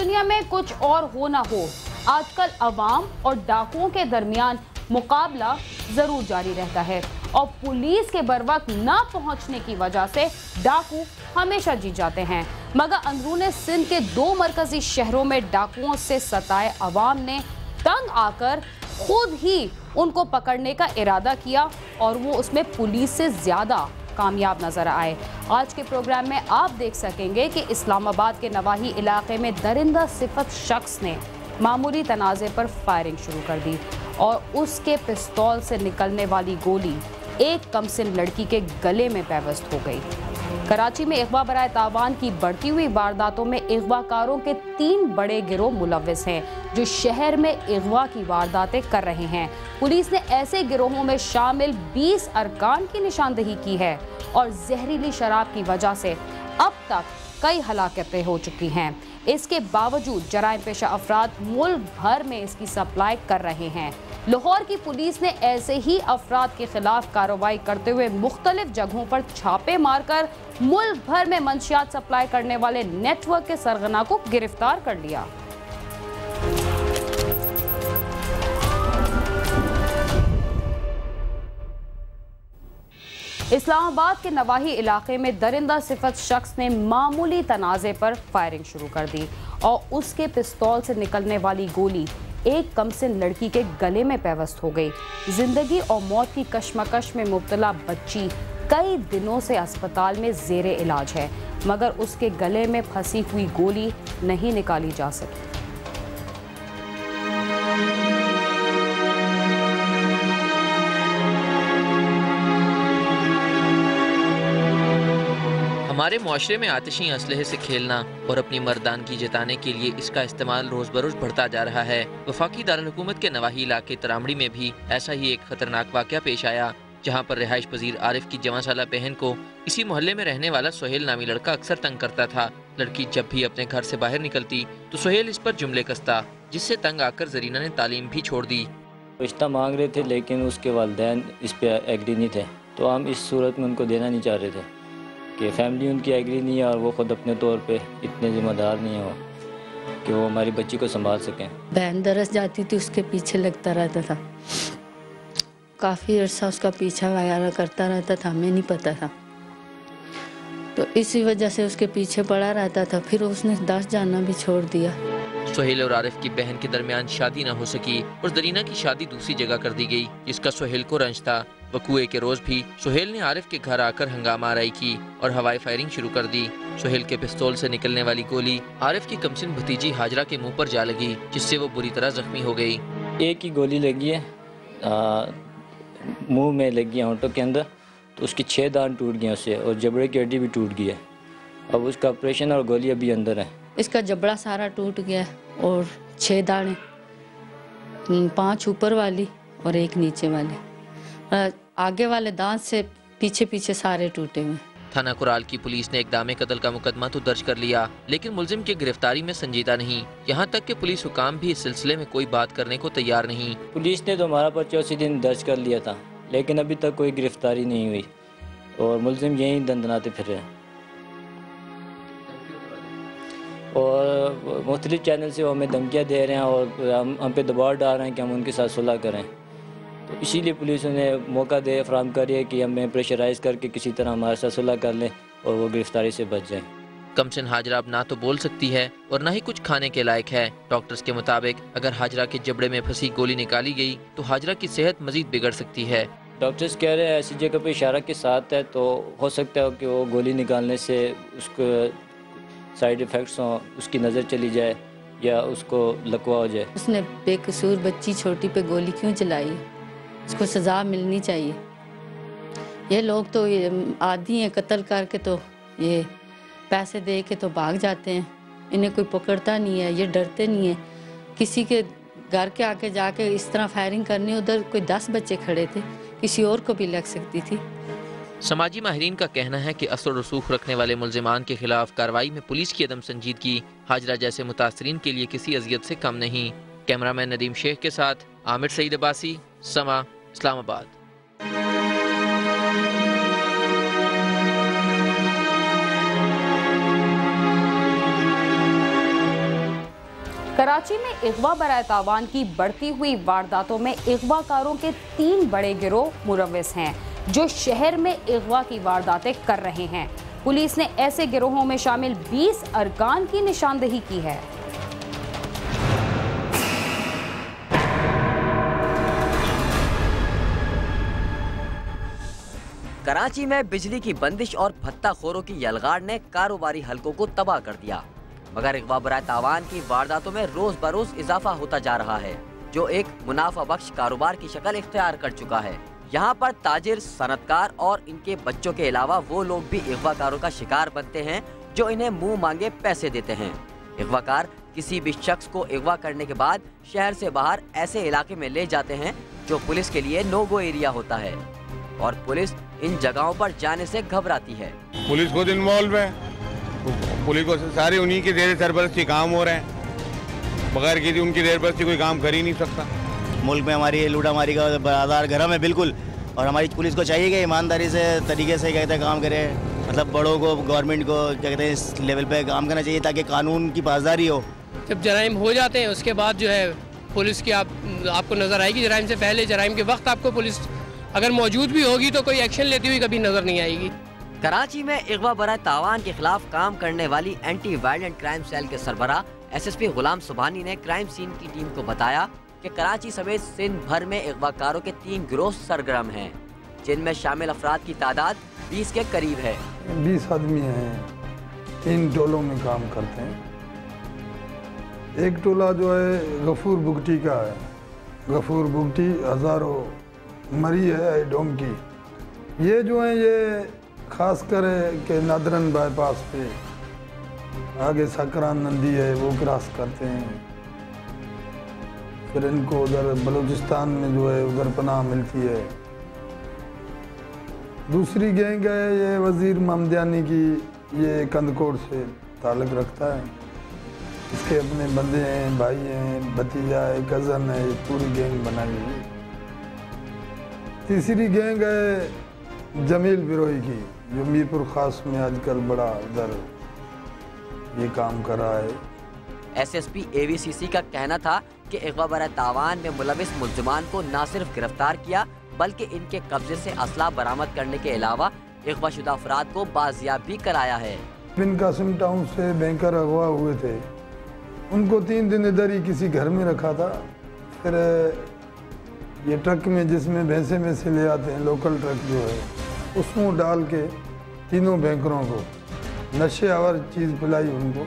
दुनिया में कुछ और हो ना हो, आजकल अवाम और डाकुओं के दरमियान मुकाबला जरूर जारी रहता है और पुलिस के बरवक्त ना पहुंचने की वजह से डाकू हमेशा जीत जाते हैं। मगर अंदरूने सिंध के 2 मरकजी शहरों में डाकुओं से सताए अवाम ने तंग आकर खुद ही उनको पकड़ने का इरादा किया और वो उसमें पुलिस से ज्यादा कामयाब नजर आए। आज के प्रोग्राम में आप देख सकेंगे कि इस्लामाबाद के नवाही इलाके में दरिंदा सिफत शख्स ने मामूली तनाज़े पर फायरिंग शुरू कर दी और उसके पिस्तौल से निकलने वाली गोली एक कमसिन लड़की के गले में पेवस्त हो गई। कराची में अगवा बराए तावान की बढ़ती हुई वारदातों में अगवाकारों के 3 बड़े गिरोह मुलव्विस हैं जो शहर में अगवा की वारदातें कर रहे हैं। पुलिस ने ऐसे गिरोहों में शामिल 20 अरकान की निशानदही की है और जहरीली शराब की वजह से अब तक कई हलाकतें हो चुकी हैं। इसके बावजूद जराइम पेशा अफराद मुल्क भर में इसकी सप्लाई कर रहे हैं। लाहौर की पुलिस ने ऐसे ही अफराद के खिलाफ कार्रवाई करते हुए मुख्तलिफ जगहों पर छापे मारकर मुल्क भर में मंशियात सप्लाई करने वाले नेटवर्क के सरगना को गिरफ्तार कर लिया। इस्लामाबाद के नवाही इलाके में दरिंदा सिफत शख्स ने मामूली तनाज़े पर फायरिंग शुरू कर दी और उसके पिस्तौल से निकलने वाली गोली एक कमसिन लड़की के गले में पेवस्त हो गई। जिंदगी और मौत की कशमकश में मुब्तला बच्ची कई दिनों से अस्पताल में ज़ेरे इलाज है, मगर उसके गले में फंसी हुई गोली नहीं निकाली जा सकी। हमारे मुआशरे में आतिशी असलहे से खेलना और अपनी मर्दानगी जताने के लिए इसका इस्तेमाल रोज बरोज बढ़ता जा रहा है। वफाकी दारुल-हुकूमत के नवाही इलाके तरामड़ी में भी ऐसा ही एक खतरनाक वाक़या पेश आया, जहां पर रिहाइश पजीर आरिफ की 11 साला बहन को इसी मोहल्ले में रहने वाला सोहेल नामी लड़का अक्सर तंग करता था। लड़की जब भी अपने घर से बाहर निकलती तो सोहेल इस पर जुमले कसता, जिससे तंग आकर जरीना ने तालीम भी छोड़ दी। रिश्ता मांग रहे थे लेकिन उसके वालिदैन इस पे एग्री नहीं थे, तो हम इस सूरत में उनको देना नहीं चाह रहे थे कि फैमिली उनकी एग्री नहीं है और वो ख़ुद अपने तौर पे इतने ज़िम्मेदार नहीं हो कि वो हमारी बच्ची को संभाल सकें। बहन दरस जाती थी, उसके पीछे लगता रहता था, काफ़ी अर्सा उसका पीछा वगैरह करता रहता था, हमें नहीं पता था, तो इसी वजह से उसके पीछे पड़ा रहता था। फिर उसने 10 जाना भी छोड़ दिया। सोहेल और आरिफ की बहन के दरमियान शादी न हो सकी और दरीना की शादी दूसरी जगह कर दी गई, जिसका सोहेल को रंज था। वकूए के रोज भी सोहेल ने आरिफ के घर आकर हंगामा आराई की और हवाई फायरिंग शुरू कर दी। सोहेल के पिस्तौल से निकलने वाली गोली आरिफ की कमसिन भतीजी हाजरा के मुंह पर जा लगी, जिससे वो बुरी तरह जख्मी हो गई। एक ही गोली लगी है, मुंह में लगी है, होंठों के अंदर, तो उसकी 6 दांत टूट गए उससे और जबड़े की हड्डी भी टूट गई है। अब उसका ऑपरेशन और गोली अभी अंदर है। इसका जबड़ा सारा टूट गया और 6 दाने, 5 ऊपर वाली और 1 नीचे वाली, आगे वाले दांत से पीछे पीछे सारे टूटे हुए। थाना कुराल की पुलिस ने इक़दाम कत्ल का मुकदमा तो दर्ज कर लिया, लेकिन मुलजिम की गिरफ्तारी में संजीदा नहीं। यहाँ तक कि पुलिस हुकाम भी इस सिलसिले में कोई बात करने को तैयार नहीं। पुलिस ने तो हमारा पर्चा उसी दिन दर्ज कर लिया था, लेकिन अभी तक कोई गिरफ्तारी नहीं हुई और मुलजिम यहीं दंदनाते फिर रहे हैं और मुख्तलिफ चैनल से वो हमें धमकियाँ दे रहे हैं और हम पे दबाव डाल रहे हैं कि हम उनके साथ सुलह करें। तो इसीलिए पुलिस ने मौका दे फराहम करी है कि हमें प्रेशराइज़ करके किसी तरह हमारे साथ सुलह कर लें और वो गिरफ्तारी से बच जाएं। कमसिन हाजरा अब ना तो बोल सकती है और ना ही कुछ खाने के लायक है। डॉक्टर्स के मुताबिक अगर हाजरा के जबड़े में फंसी गोली निकाली गई तो हाजरा की सेहत मजीद बिगड़ सकती है। डॉक्टर्स कह रहे हैं ऐसी जगह पर इशारा के साथ है, तो हो सकता है कि वो गोली निकालने से उसको साइड इफ़ेक्ट्स हों, उसकी नज़र चली जाए या उसको लकवा हो जाए। उसने बेकसूर बच्ची छोटी पे गोली क्यों चलाई? उसको सज़ा मिलनी चाहिए। ये लोग तो ये आदी हैं कत्ल करके, तो ये पैसे दे के तो भाग जाते हैं, इन्हें कोई पकड़ता नहीं है, ये डरते नहीं है। किसी के घर के आके जाके इस तरह फायरिंग करनी, उधर कोई 10 बच्चे खड़े थे, किसी और को भी लग सकती थी। समाजी माहिरीन का कहना है कि असर रसूख रखने वाले मुल्जिमान के खिलाफ कार्रवाई में पुलिस की अदम संजीदगी हाजरा जैसे मुतासरीन के लिए किसी अजियत से कम नहीं। कैमरामैन नदीम शेख के साथ आमिर सईद अब्बासी, समा, इस्लामाबाद। कराची में अगवा बराए तावान की बढ़ती हुई वारदातों में अगवाकारों के 3 बड़े गिरोह मुलव्विस हैं जो शहर में अगवा की वारदातें कर रहे हैं। पुलिस ने ऐसे गिरोहों में शामिल 20 अरकान की निशानदेही की है। कराची में बिजली की बंदिश और भत्ताखोरों की यलगार ने कारोबारी हलकों को तबाह कर दिया, मगर अगवा बराए तावान की वारदातों में रोज बरोज इजाफा होता जा रहा है, जो एक मुनाफा बख्श कारोबार की शक्ल इख्तियार कर चुका है। यहाँ पर ताजिर, सनतकार और इनके बच्चों के अलावा वो लोग भी अगवाकारों का शिकार बनते हैं जो इन्हें मुंह मांगे पैसे देते हैं। अगवाकार किसी भी शख्स को अगवा करने के बाद शहर से बाहर ऐसे इलाके में ले जाते हैं जो पुलिस के लिए नो गो एरिया होता है और पुलिस इन जगहों पर जाने से घबराती है। पुलिस खुद इन्वॉल्व है, पुलिस को सारे उन्हीं के जेर सरपरस्ती काम हो रहे हैं, बगैर किसी उनकी सरपरस्ती कोई काम कर ही नहीं सकता। मुल्क में हमारी लूटामारी का बाजार गर्म है बिल्कुल, और हमारी पुलिस को चाहिए कि ईमानदारी से तरीके से कहते हैं काम करे, मतलब बड़ों को, गवर्नमेंट को क्या कहते हैं इस लेवल पे काम करना चाहिए ताकि कानून की पासदारी हो। जब जराइम हो जाते हैं उसके बाद जो है पुलिस की आपको नज़र आएगी, जराइम से पहले, जराइम के वक्त आपको पुलिस अगर मौजूद भी होगी तो कोई एक्शन लेती हुई कभी नजर नहीं आएगी। कराची में अगवा बराए तावान के खिलाफ काम करने वाली एंटी वायलेंट क्राइम सेल के सरबराह SSP गुलाम सुबहानी ने क्राइम सीन की टीम को बताया कि कराची समेत सिंध भर में अगवाकारों के 3 गिरोह सरगर्म हैं, जिनमें शामिल अफराद की तादाद 20 के करीब है। 20 आदमी हैं, 3 टोलों में काम करते हैं। एक टोला जो है गफूर बुगटी का है, गफूर बुगटी हज़ारों मरी है डोम की। ये जो है ये खास कर के नादरन बाईपास पे आगे सकरान नंदी है वो क्रॉस करते हैं, फिर इनको उधर बलूचिस्तान में जो है उधर पनाह मिलती है। दूसरी गैंग है ये वज़ीर ममदियानी की, ये कंदकोट से ताल्लुक़ रखता है, इसके अपने बंदे हैं, भाई हैं, भतीजा है, कज़न है, ये पूरी गैंग बनाई हुई है। तीसरी गैंग है जमील बिरोही की, जो मीरपुर खास में आजकल बड़ा उधर ये काम कर रहा है। SSP AVCC का कहना था कि अगवा बराए तावान में मुलविस मुल्ज़िमान को न सिर्फ गिरफ्तार किया बल्कि इनके कब्जे से असला बरामद करने के अलावा अगवाशुदा अफराद को बाजियाब भी कराया है। बिन कासिम टाउन से बैंकर अगवा हुए थे, उनको 3 दिन इधर ही किसी घर में रखा था। फिर ये ट्रक में जिसमें भैंसे में से ले आते हैं, लोकल ट्रक जो है, उसमें डाल के तीनों बैंकरों को नशे आवर चीज़ पिलाई उनको,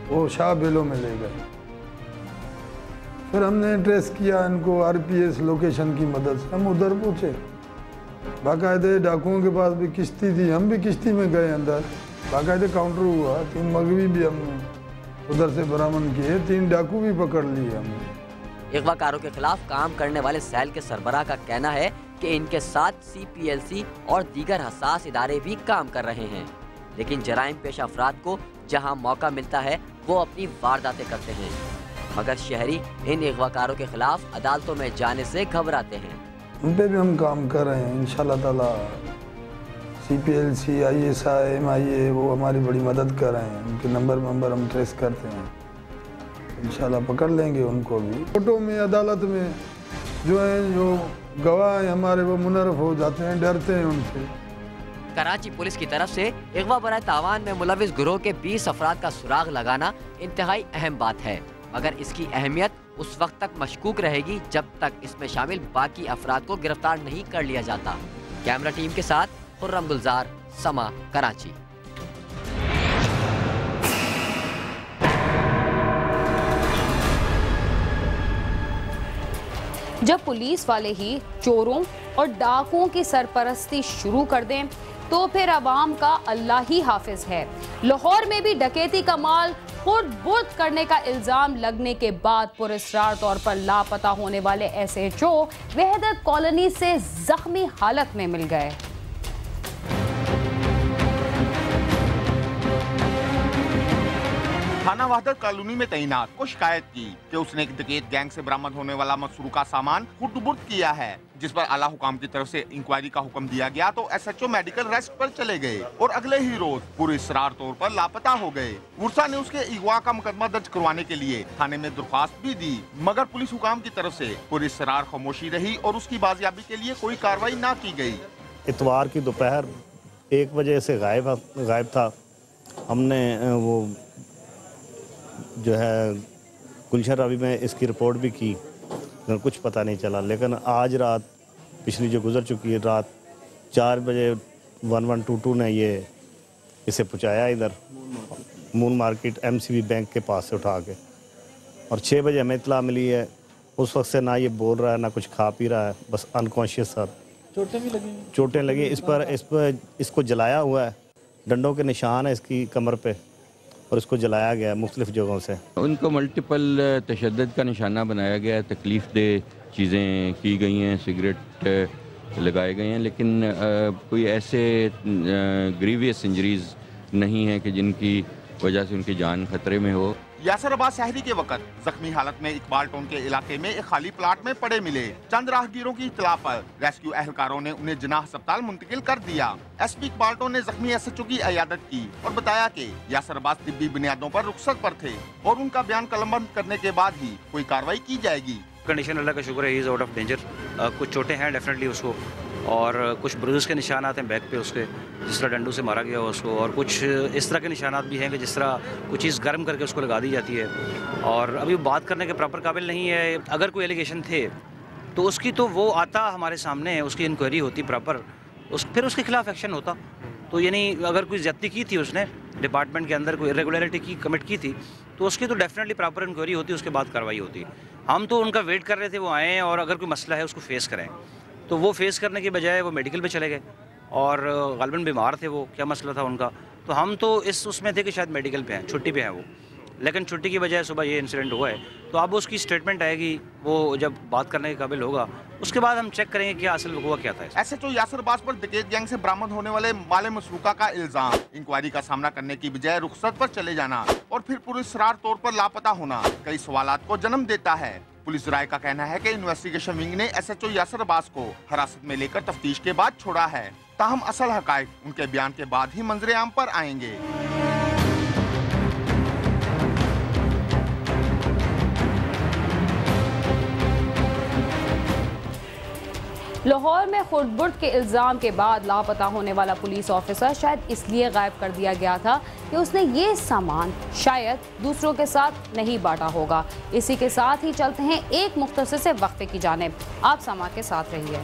वो शाह बेलों में ले गए। फिर हमने ट्रेस किया इनको RPS लोकेशन की मदद से, हम उधर पूछे, बाकायदे डाकुओं के पास भी किश्ती थी, हम भी किश्ती में गए अंदर, बाकायदे काउंटर हुआ, 3 मगवी भी हमने उधर से बरामद किए, 3 डाकू भी पकड़ लिए हमने। अगवाकारों के खिलाफ काम करने वाले सेल के सरबराह का कहना है कि इनके साथ CPLC और दीगर हसास इदारे भी काम कर रहे हैं, लेकिन जराइम पेशा अफराद को जहां मौका मिलता है वो अपनी वारदातें करते हैं, मगर शहरी इन अगवाकारों के खिलाफ अदालतों में जाने से घबराते हैं। उन पे भी हम काम कर रहे हैं इंशाल्लाह ताला। CPLC, ISI, MIA वो हमारी बड़ी मदद कर रहे हैं, उनके नंबर हम ट्रेस करते हैं, इंशाल्लाह पकड़ लेंगे उनको भी। कोर्टों में, अदालत में जो है, जो गवाह हैं हमारे वो मुनर्रफ हो जाते हैं, डरते हैं उनसे। कराची पुलिस की तरफ से अगवा बराए तावान में मुलविस गिरोह के 20 अफराद का सुराग लगाना इंतहाई अहम बात है, मगर इसकी अहमियत उस वक्त तक मशकूक रहेगी जब तक इसमें शामिल बाकी अफराद को गिरफ्तार नहीं कर लिया जाता। कैमरा टीम के साथ खुर्रम गुलजार, समा, कराची। जब पुलिस वाले ही चोरों और डाकुओं की सरपरस्ती शुरू कर दें तो फिर अवाम का अल्लाह ही हाफिज है। लाहौर में भी डकैती का माल खुद बुर्द करने का इल्जाम लगने के बाद पुरस्कार तौर पर लापता होने वाले SHO वहदत कॉलोनी से जख्मी हालत में मिल गए। थाना वहदत कॉलोनी में तैनात को शिकायत की कि उसने एक डकैत गैंग से बरामद होने वाला मसरूका सामान खुर्द-बुर्द किया है, जिस पर आला हुकाम की तरफ से इंक्वायरी का हुक्म दिया गया तो SHO मेडिकल रेस्ट पर चले गए और अगले ही रोज पुरअसरार तौर पर लापता हो गए। उर्सा ने उसके अगवा का मुकदमा दर्ज करवाने के लिए थाने में दरख्वास्त भी दी, मगर पुलिस हुकाम की तरफ से पुरअसरार खामोशी रही और उसकी बाजियाबी के लिए कोई कार्रवाई न की गई। इतवार की दोपहर 1 बजे से गायब था। हमने वो जो है गुलशन रवि में इसकी रिपोर्ट भी की, कुछ पता नहीं चला। लेकिन आज रात पिछली जो गुजर चुकी है, रात 4 बजे 1122 ने इसे पहुंचाया इधर मून मार्केट MCB बैंक के पास से उठा के, और 6 बजे हमें इतला मिली है। उस वक्त से ना ये बोल रहा है ना कुछ खा पी रहा है, बस अनकॉन्शियस सर। चोटें भी लगी? चोटें लगी। इस पर इसको जलाया हुआ है, डंडों के निशान है इसकी कमर पे, और इसको जलाया गया है मुख्तलिफ जगहों से। उनको मल्टीपल तशद्दुद का निशाना बनाया गया है, तकलीफ़ दे चीज़ें की गई हैं, सिगरेट लगाए गए हैं, लेकिन कोई ऐसे ग्रीवियस इंजरीज नहीं है कि जिनकी वजह से उनकी जान खतरे में हो। यासराबाद शहरी के वक्त जख्मी हालत में इकबाल टाउन के इलाके में एक खाली प्लाट में पड़े मिले। चंद राहगीरों की इत्तला पर रेस्क्यू एहलकारों ने उन्हें जिन्ना अस्पताल मुंतकिल कर दिया। SP इकबाल टाउन ने जख्मी SHO की इयादत की और बताया कि यासराबाद तिब्बी बुनियादों पर रुखसत पर थे और उनका बयान कलमबंद करने के बाद ही कोई कार्रवाई की जाएगी। कंडीशन अल्लाह का शुक्र है, he is out of danger. कुछ चोटें हैं डेफिनेटली उसको, और कुछ ब्रूजेस के निशानात हैं बैक पे उसके, जिस तरह डंडू से मारा गया हो उसको, और कुछ इस तरह के निशानात भी हैं कि जिस तरह कुछ चीज़ गर्म करके उसको लगा दी जाती है। और अभी बात करने के प्रॉपर काबिल नहीं है। अगर कोई एलिगेशन थे तो उसकी तो वो आता हमारे सामने है, उसकी इंक्वायरी होती प्रॉपर, फिर उसके खिलाफ एक्शन होता। तो यानी अगर कोई ज्यादती की थी उसने डिपार्टमेंट के अंदर, कोई इरेगुलरिटी की कमिट की थी, तो उसकी तो डेफिनेटली प्रॉपर इंक्वायरी होती, उसके बाद कार्रवाई होती। हम तो उनका वेट कर रहे थे वो आएँ और अगर कोई मसला है उसको फेस करें, तो वो फेस करने की बजाय वो मेडिकल पे चले गए और गालिबन बीमार थे वो, क्या मसला था उनका। तो हम तो उसमें थे कि शायद मेडिकल पे हैं, छुट्टी पे हैं वो, लेकिन छुट्टी की बजाय सुबह ये इंसिडेंट हुआ है। तो अब उसकी स्टेटमेंट आएगी, वो जब बात करने के काबिल होगा उसके बाद हम चेक करेंगे क्या असल हुआ क्या था। SHO यासरबाज पर डकैत गैंग से बरामद होने वाले माले मसरूका का इल्जाम इंक्वायरी का सामना करने की बजाय रुखसत पर चले जाना और फिर पुरअसरार तौर पर लापता होना कई सवालात को जन्म देता है। पुलिस राय का कहना है कि इन्वेस्टिगेशन विंग ने SHO यासरबाज को हिरासत में लेकर तफ्तीश के बाद छोड़ा है, ताहम असल हकायक उनके बयान के बाद ही मंजरे आम पर आएंगे। लाहौर में खुर्द-बुर्द के इल्ज़ाम के बाद लापता होने वाला पुलिस ऑफिसर शायद इसलिए गायब कर दिया गया था कि उसने ये सामान शायद दूसरों के साथ नहीं बांटा होगा। इसी के साथ ही चलते हैं एक मुख्तसर से वक्फे की जानिब। आप समा के साथ रहिए।